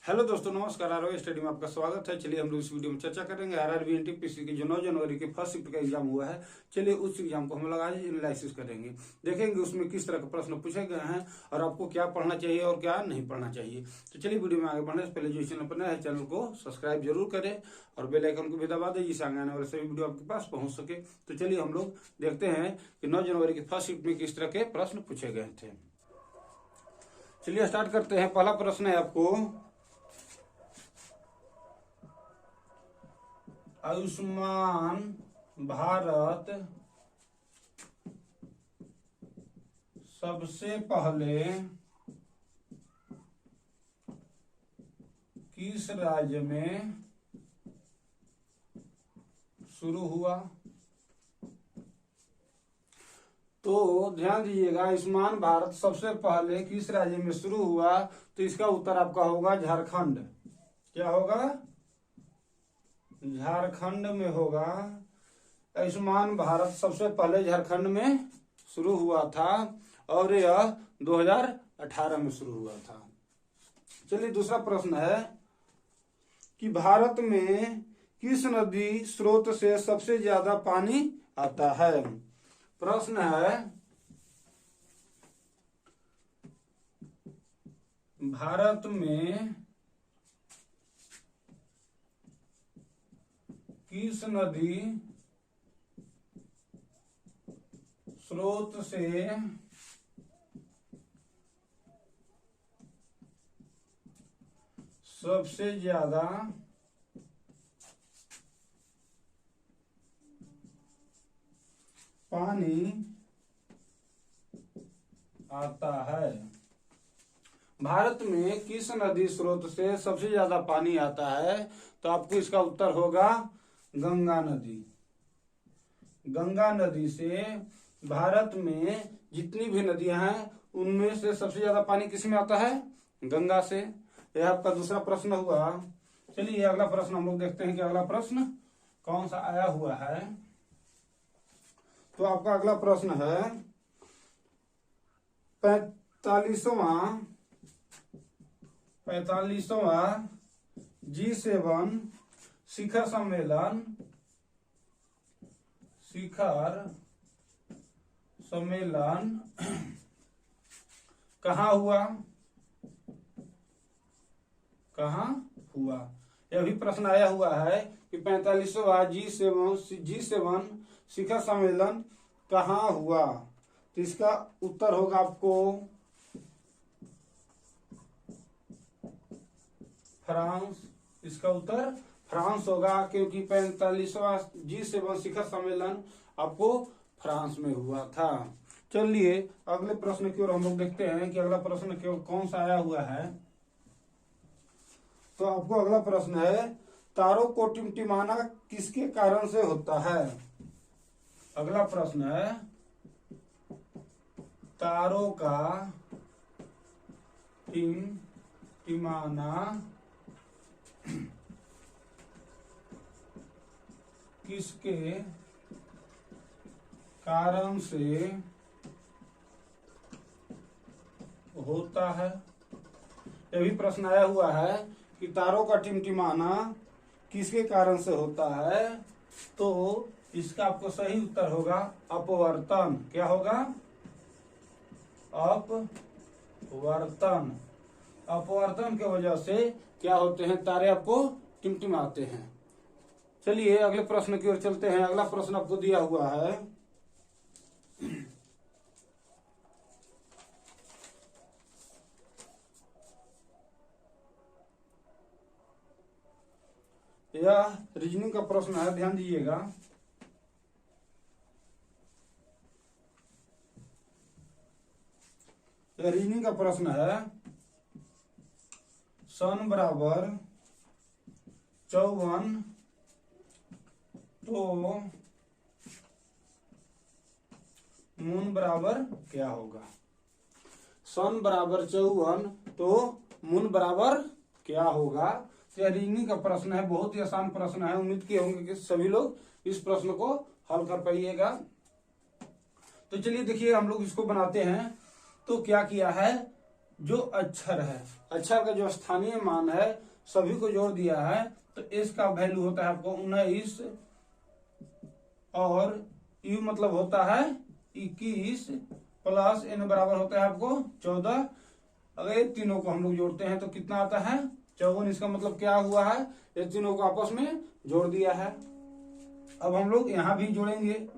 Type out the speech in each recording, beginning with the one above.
Hello दोस्तों, नमस्कार। RRB study में आपका स्वागत है। चलिए हम लोग इस वीडियो में चर्चा करेंगे आरआरबी एनटीपीसी की जो 9 जनवरी के फर्स्ट शिफ्ट का एग्जाम हुआ है। चलिए उस एग्जाम को हम लोग आज एनालिसिस करेंगे, देखेंगे उसमें किस तरह के प्रश्न पूछे गए हैं और आपको क्या पढ़ना चाहिए और क्या नहीं पढ़ना चाहिए। तो चलिए वीडियो में आगे बढ़ने से पहले जो चैनल पर नया है चैनल को सब्सक्राइब जरूर करें और बेल आइकन को भी दबा दें जिससे आगे आने वाले सभी वीडियो आपके पास पहुंच सके। तो चलिए हम लोग देखते हैं कि 9 जनवरी की फर्स्ट शिफ्ट में किस तरह के प्रश्न पूछे गए थे। चलिए स्टार्ट करते हैं। पहला प्रश्न है आपको, आयुष्मान भारत सबसे पहले किस राज्य में शुरू हुआ? तो ध्यान दीजिएगा, आयुष्मान भारत सबसे पहले किस राज्य में शुरू हुआ? तो इसका उत्तर आपका होगा झारखंड। क्या होगा? झारखंड में होगा। आयुष्मान भारत सबसे पहले झारखंड में शुरू हुआ था और यह 2018 में शुरू हुआ था। चलिए दूसरा प्रश्न है कि भारत में किस नदी स्रोत से सबसे ज्यादा पानी आता है? प्रश्न है, भारत में किस नदी स्रोत से सबसे ज्यादा पानी आता है? भारत में किस नदी स्रोत से सबसे ज्यादा पानी आता है? तो आपको इसका उत्तर होगा गंगा नदी। गंगा नदी से भारत में जितनी भी नदियां हैं उनमें से सबसे ज्यादा पानी किस में आता है? गंगा से। यह आपका दूसरा प्रश्न हुआ। चलिए अगला प्रश्न हम लोग देखते हैं कि अगला प्रश्न कौन सा आया हुआ है। तो आपका अगला प्रश्न है 45वां G7 शिखर सम्मेलन कहाँ हुआ? यह भी प्रश्न आया हुआ है कि 45वां G7 शिखर सम्मेलन कहाँ हुआ? तो इसका उत्तर होगा आपको फ्रांस। इसका उत्तर फ्रांस होगा क्योंकि 45वां G7 शिखर सम्मेलन आपको फ्रांस में हुआ था। चलिए अगले प्रश्न की ओर हम लोग देखते हैं कि अगला प्रश्न कौन सा आया हुआ है। तो आपको अगला प्रश्न है, तारों को टिमटिमाना किसके कारण से होता है? अगला प्रश्न है, तारों का टिमटिमाना किसके कारण से होता है? यह भी प्रश्न आया हुआ है कि तारों का टिमटिमाना किसके कारण से होता है? तो इसका आपको सही उत्तर होगा अपवर्तन। क्या होगा? अपवर्तन। अपवर्तन की वजह से क्या होते हैं? तारे आपको टिमटिमाते हैं। चलिए अगले प्रश्न की ओर चलते हैं। अगला प्रश्न आपको दिया हुआ है, यह रीजनिंग का प्रश्न है, ध्यान दीजिएगा। यह रीजनिंग का प्रश्न है, सन बराबर 54 तो मून बराबर क्या होगा? सन बराबर 54 तो मून बराबर क्या होगा? यह रीजनिंग का प्रश्न है, बहुत ही आसान प्रश्न है। उम्मीद किए होंगे कि सभी लोग इस प्रश्न को हल कर पाइएगा। तो चलिए देखिए हम लोग इसको बनाते हैं। तो क्या किया है, जो अक्षर है, अक्षर का जो स्थानीय मान है सभी को जोड़ दिया है, तो इसका वैल्यू होता है आपको 19 और यू मतलब होता है 21 प्लस n बराबर होता है आपको 14। अगर ये तीनों को हम लोग जोड़ते हैं तो कितना आता है 54। इसका मतलब क्या हुआ है, ये तीनों को आपस में जोड़ दिया है। अब हम लोग यहाँ भी जोड़ेंगे,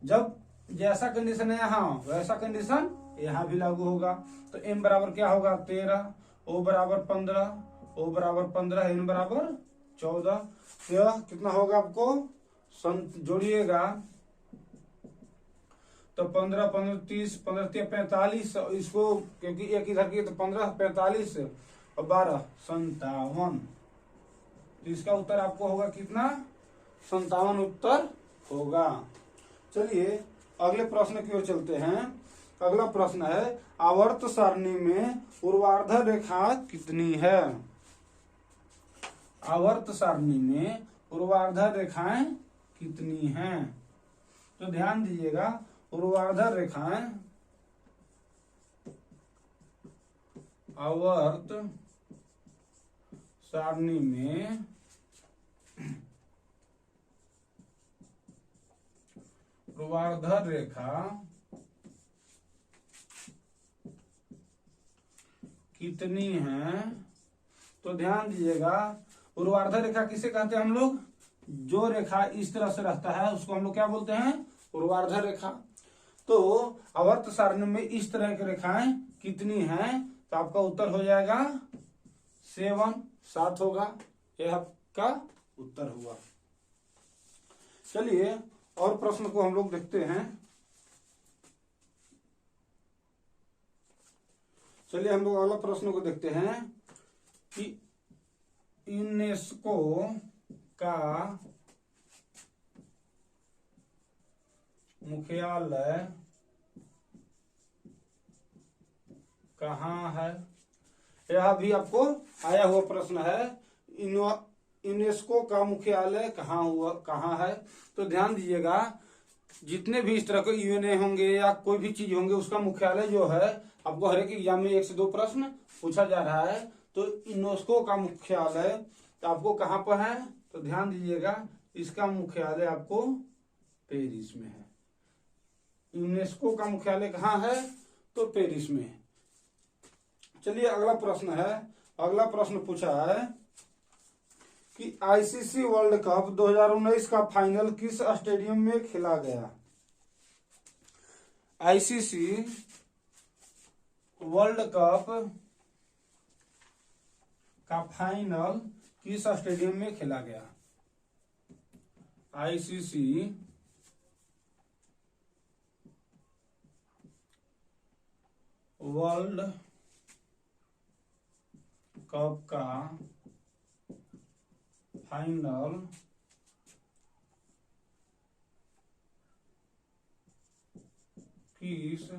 जब जैसा कंडीशन है यहाँ वैसा कंडीशन यहाँ भी लागू होगा। तो m बराबर क्या होगा 13, o बराबर 15, o बराबर 15, n बराबर 14। तो यह कितना होगा आपको जोड़िएगा तो 15 15 30 15 45, इसको क्योंकि एक इधर की तो 15 45 और 12 57। तो इसका उत्तर आपको होगा कितना 57 उत्तर होगा। चलिए अगले प्रश्न की ओर चलते हैं। अगला प्रश्न है आवर्त सारणी में ऊर्ध्वाधर रेखा कितनी है। आवर्त सारणी में ऊर्ध्वाधर रेखाएं कितनी हैं। तो ध्यान दीजिएगा ऊर्ध्वाधर रेखाएं आवर्त सारणी में ऊर्ध्वाधर रेखा कितनी है। तो ध्यान दीजिएगा ऊर्ध्वाधर रेखा किसे कहते हैं हम लोग, जो रेखा इस तरह से रहता है उसको हम लोग क्या बोलते हैं ऊर्ध्वाधर रेखा। तो आवर्त सारणी में इस तरह की रेखाएं कितनी हैं, तो आपका उत्तर हो जाएगा 7 होगा। यह आपका उत्तर हुआ। चलिए और प्रश्न को हम लोग देखते हैं। चलिए हम लोग अगला प्रश्न को देखते हैं कि यूनेस्को का मुख्यालय कहाँ है। यह भी आपको आया हुआ प्रश्न है, यूनेस्को का मुख्यालय कहाँ है। तो ध्यान दीजिएगा जितने भी इस तरह के यूएनए होंगे या कोई भी चीज होंगे उसका मुख्यालय जो है आपको हर एक एग्जाम में 1 से 2 प्रश्न पूछा जा रहा है। तो यूनेस्को का मुख्यालय आपको कहाँ पर है, तो ध्यान दीजिएगा इसका मुख्यालय आपको पेरिस में है। यूनेस्को का मुख्यालय कहाँ है, तो पेरिस में है। चलिए अगला प्रश्न है। अगला प्रश्न पूछा है कि आईसीसी वर्ल्ड कप 2019 का फाइनल किस स्टेडियम में खेला गया। आईसीसी वर्ल्ड कप का फाइनल किस स्टेडियम में खेला गया। आईसीसी वर्ल्ड कप का फाइनल किस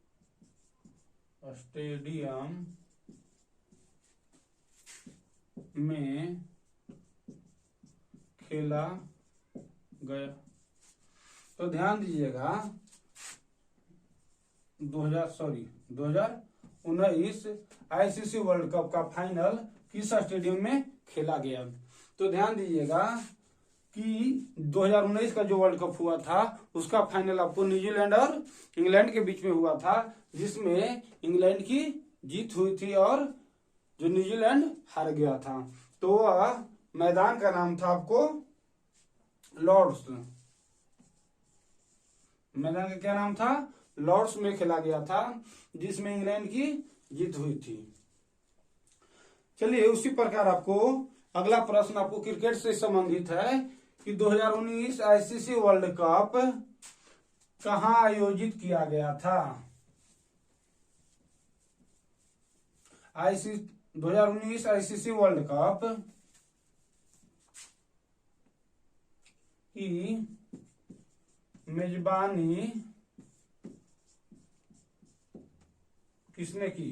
स्टेडियम में खेला गया। तो ध्यान दीजिएगा 2019 आईसीसी वर्ल्ड कप का फाइनल किस स्टेडियम में खेला गया। तो ध्यान दीजिएगा कि 2019 का जो वर्ल्ड कप हुआ था उसका फाइनल आपको न्यूजीलैंड और इंग्लैंड के बीच में हुआ था, जिसमें इंग्लैंड की जीत हुई थी और जो न्यूजीलैंड हार गया था। तो वह मैदान का नाम था आपको लॉर्ड्स। मैदान का क्या नाम था, लॉर्ड्स में खेला गया था, जिसमें इंग्लैंड की जीत हुई थी। चलिए उसी प्रकार आपको अगला प्रश्न आपको क्रिकेट से संबंधित है कि 2019 आईसीसी वर्ल्ड कप कहां आयोजित किया गया था। 2019 आईसीसी वर्ल्ड कप की मेजबानी किसने की।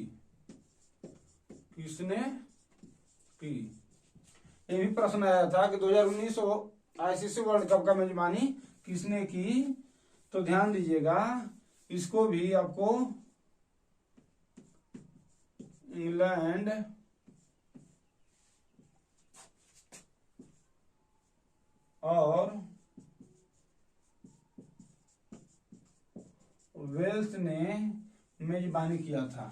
ये भी प्रश्न आया था कि 2019 आईसीसी वर्ल्ड कप का मेजबानी किसने की। तो ध्यान दीजिएगा इसको भी आपको इंग्लैंड और वेल्स ने मेजबानी किया था।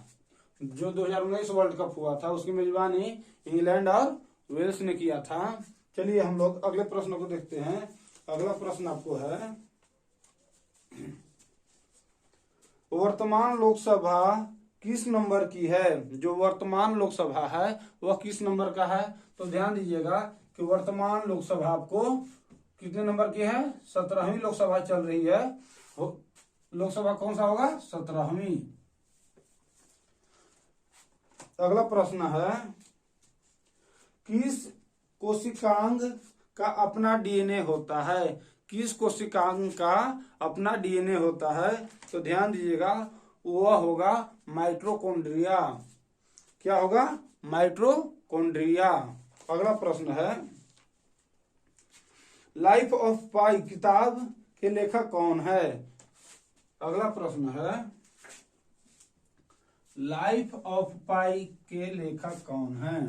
जो 2019 वर्ल्ड कप हुआ था उसकी मेजबानी इंग्लैंड और वेल्स ने किया था। चलिए हम लोग अगले प्रश्न को देखते हैं। अगला प्रश्न आपको है, वर्तमान लोकसभा किस नंबर की है? जो वर्तमान लोकसभा है वह किस नंबर का है? तो ध्यान दीजिएगा कि वर्तमान लोकसभा आपको कितने नंबर की है? 17वीं लोकसभा चल रही है। लोकसभा कौन सा होगा? 17वीं। अगला प्रश्न है, किस कोशिकांग का अपना डीएनए होता है? किस कोशिकांग का अपना डीएनए होता है? तो ध्यान दीजिएगा, वह होगा माइटोकॉन्ड्रिया। क्या होगा? माइटोकॉन्ड्रिया। अगला प्रश्न है, लाइफ ऑफ पाई किताब के लेखक कौन है? अगला प्रश्न है, लाइफ ऑफ पाई के लेखक कौन है?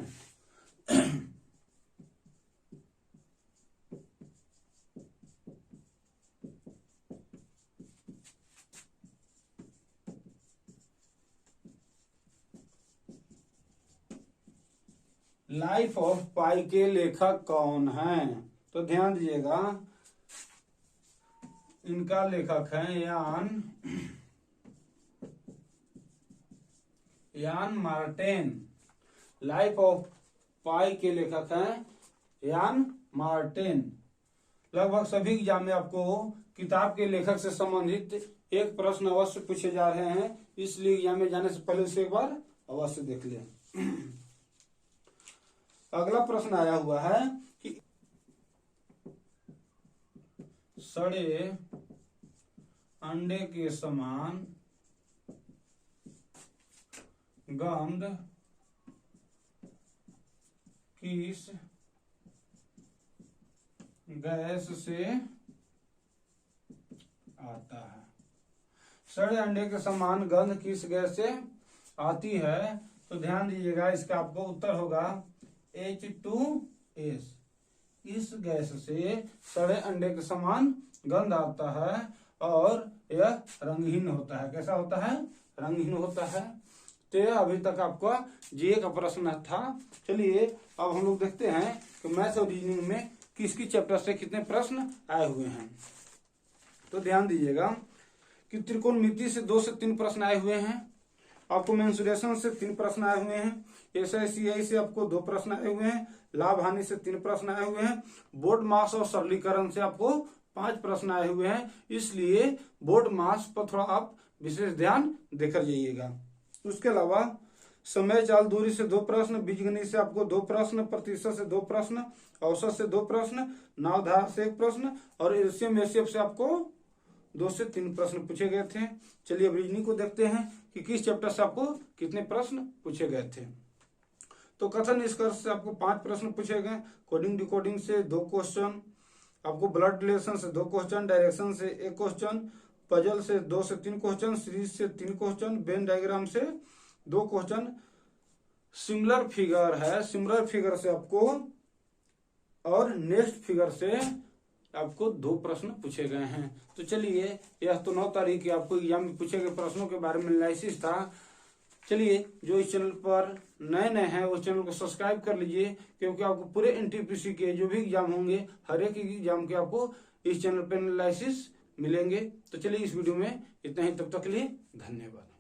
लाइफ ऑफ पाई के लेखक कौन है? तो ध्यान दीजिएगा, इनका लेखक है यान मार्टिन। लाइफ ऑफ पाई के लेखक हैं यान मार्टिन। लगभग सभी एग्जाम में आपको किताब के लेखक से संबंधित एक प्रश्न अवश्य पूछे जा रहे हैं, इसलिए एग्जाम में जाने से पहले उसे एक बार अवश्य देख लें। अगला प्रश्न आया हुआ है कि सड़े अंडे के समान गंध किस गैस से आता है? सड़े अंडे के समान गंध किस गैस से आती है? तो ध्यान दीजिएगा, इसका आपको उत्तर होगा H2S। इस गैस से सड़े अंडे के समान गंध आता है और यह रंगहीन होता है। कैसा होता है? रंगहीन होता है। तो यह अभी तक आपका जीए का प्रश्न था। चलिए अब हम लोग देखते हैं कि मैथ्स और रीजनिंग में किसकी चैप्टर से कितने प्रश्न आए हुए हैं। तो ध्यान दीजिएगा कि त्रिकोणमिति से 2 से 3 प्रश्न आए हुए हैं। आपको मेंसुरेशन से 3 प्रश्न आए हुए हैं। SICI से आपको 2 प्रश्न आए हुए हैं। लाभ हानि से 3 प्रश्न आए हुए हैं। बोर्ड मास और सरलीकरण से आपको 5 प्रश्न आए हुए हैं। इसलिए बोर्ड मास पर थोड़ा आप विशेष ध्यान देकर जाइएगा। उसके अलावा समय चाल दूरी से 2 प्रश्न, बीजगणित से आपको 2 प्रश्न, प्रतिशत से 2 प्रश्न, औसत से 2 प्रश्न, नावधार से 1 प्रश्न और एलसीएम एचसीएफ से आपको 2 से 3 प्रश्न पूछे गए थे। चलिए अब रीजनिंग को देखते हैं कि किस चैप्टर से आपको कितने प्रश्न पूछे गए थे। तो कथन निष्कर्ष से आपको 5 प्रश्न पूछे गए। कोडिंग डिकोडिंग से 2 क्वेश्चन, आपको ब्लड रिलेशन से 2 क्वेश्चन, डायरेक्शन से 1 क्वेश्चन, पजल से 2 से 3 क्वेश्चन, सीरीज से 3 क्वेश्चन, वेन डायग्राम से 2 क्वेश्चन, सिमिलर फिगर है, सिमिलर फिगर से आपको और नेक्स्ट फिगर से आपको 2 प्रश्न पूछे गए हैं। तो चलिए, यह तो 9 तारीख की आपको एग्जाम में पूछे गए प्रश्नों के बारे में एनालिसिस था। चलिए, जो इस चैनल पर नए हैं उस चैनल को सब्सक्राइब कर लीजिए, क्योंकि आपको पूरे NTPC के जो भी एग्जाम होंगे हर एक एग्जाम के आपको इस चैनल पर एनालिसिस मिलेंगे। तो चलिए इस वीडियो में इतना ही, तब तक के लिए धन्यवाद।